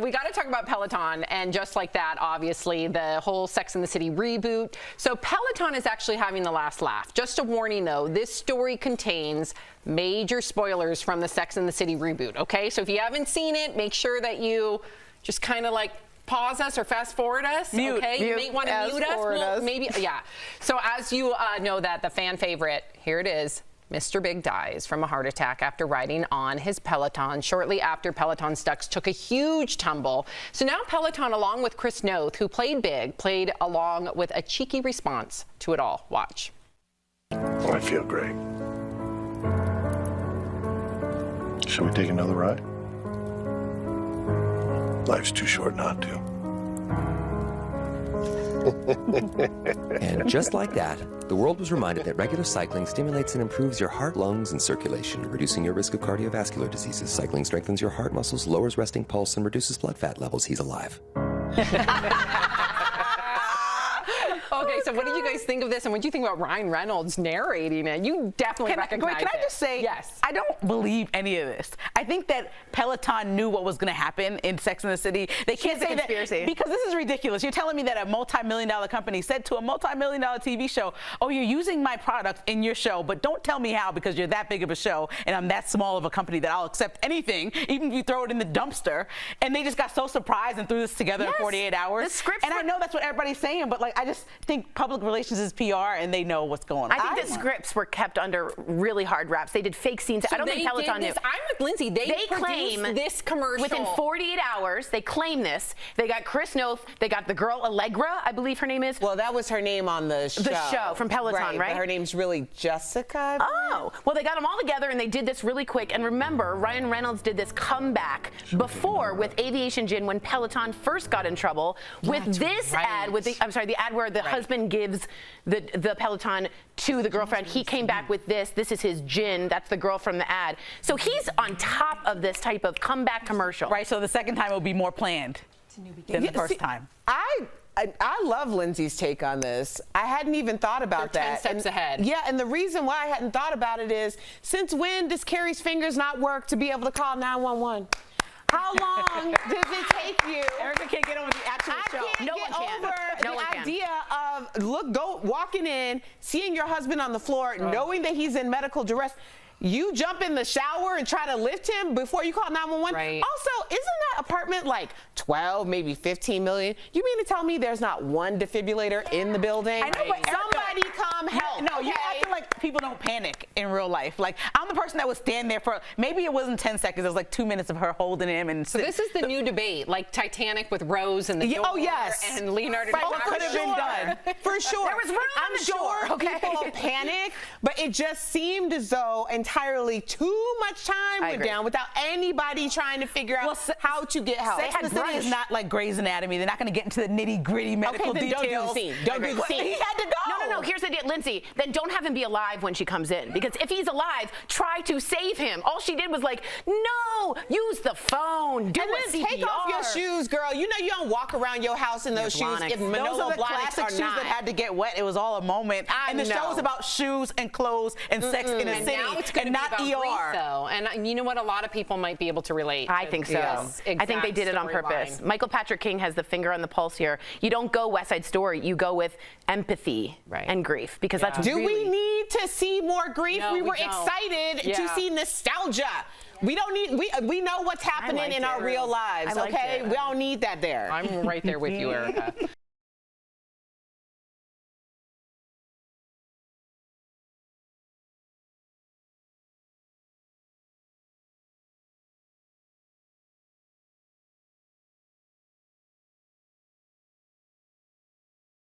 we got to talk about Peloton, and just like that, obviously, the whole Sex and the City reboot. So Peloton is actually having the last laugh. Just a warning, though, this story contains major spoilers from the Sex and the City reboot, okay? So if you haven't seen it, make sure that you just kind of like pause us or fast forward us, okay? You may want to mute us. Well, maybe, yeah. So as you know that the fan favorite, here it is. Mr. Big dies from a heart attack after riding on his Peloton shortly after Peloton Stux took a huge tumble. So now Peloton, along with Chris Noth, who played big, played along with a cheeky response to it all. Watch. Oh, I feel great. Shall we take another ride? Life's too short not to. And just like that, the world was reminded that regular cycling stimulates and improves your heart, lungs, and circulation, reducing your risk of cardiovascular diseases. Cycling strengthens your heart muscles, lowers resting pulse, and reduces blood fat levels. He's alive. Okay, so what did you guys think of this, and what do you think about Ryan Reynolds narrating it? You definitely recognize it. Can I just say, yes, I don't believe any of this. I think that Peloton knew what was going to happen in Sex and the City. They can't say that because this is ridiculous. You're telling me that a multi-million-dollar company said to a multi-million-dollar TV show, "Oh, you're using my product in your show, but don't tell me how because you're that big of a show and I'm that small of a company that I'll accept anything, even if you throw it in the dumpster." And they just got so surprised and threw this together in 48 hours. The scripts and I know that's what everybody's saying, but like I just think public relations is PR and they know what's going on. I think the scripts were kept under really hard wraps. They did fake scenes. So I don't think Peloton knew. I'm with Lindsay. They claim this commercial within 48 hours. They claim this. They got Chris Noth. They got the girl Allegra, I believe her name is. Well, that was her name on the show. The show from Peloton, right? But her name's really Jessica. Oh, well, they got them all together and they did this really quick. And remember, Ryan Reynolds did this comeback before with Aviation Gin when Peloton first got in trouble with this ad. With the the ad where the husband gives the Peloton to the girlfriend. He came back with this. This is his gin. That's the girl from the ad. So he's on top of this type of comeback commercial. Right, so the second time will be more planned than the first time. I love Lindsay's take on this. I hadn't even thought about that. 10 steps ahead. Yeah, and the reason why I hadn't thought about it is, since when does Carrie's fingers not work to be able to call 911? How long does it take you? Erica can't get over the actual show. I can't get over the idea of walking in, seeing your husband on the floor, knowing that he's in medical duress. You jump in the shower and try to lift him before you call 911. Right. Also, isn't that apartment like 12, maybe 15 million? You mean to tell me there's not one defibrillator in the building? I know, but somebody come help. No, you acting like people don't panic in real life. Like, I'm the person that would stand there for, maybe it wasn't 10 seconds, it was like 2 minutes of her holding him. And so this is the new debate, like Titanic with Rose and the door. Oh, yes. And Leonardo DiCaprio. Could have been done. For sure. There was room on the sure shore, okay? People panic, but it just seemed as though entirely too much time went down without anybody trying to figure out how to get help. Sex and the City is not like Grey's Anatomy. They're not going to get into the nitty-gritty medical details. Don't do the scene. Don't do the scene. He had to go. No. Here's the deal, Lindsay. Then don't have him be alive when she comes in, because if he's alive, try to save him. All she did was like, no, use the phone, do a CPR. Take off your shoes, girl. You know you don't walk around your house in those shoes if Those are the classic shoes that had to get wet. It was all a moment. And the show is about shoes and clothes and sex in a city, now it's and not about ER. grief, though. And you know what? A lot of people might be able to relate. I think so. I think they did it on purpose. Michael Patrick King has the finger on the pulse here. You don't go West Side Story. You go with empathy and grief, because that's Do we need to see more grief? No, we we were don't. excited to see nostalgia. We don't need. We know what's happening in our real lives. Okay, we don't need that there. I'm right there with you, Erica.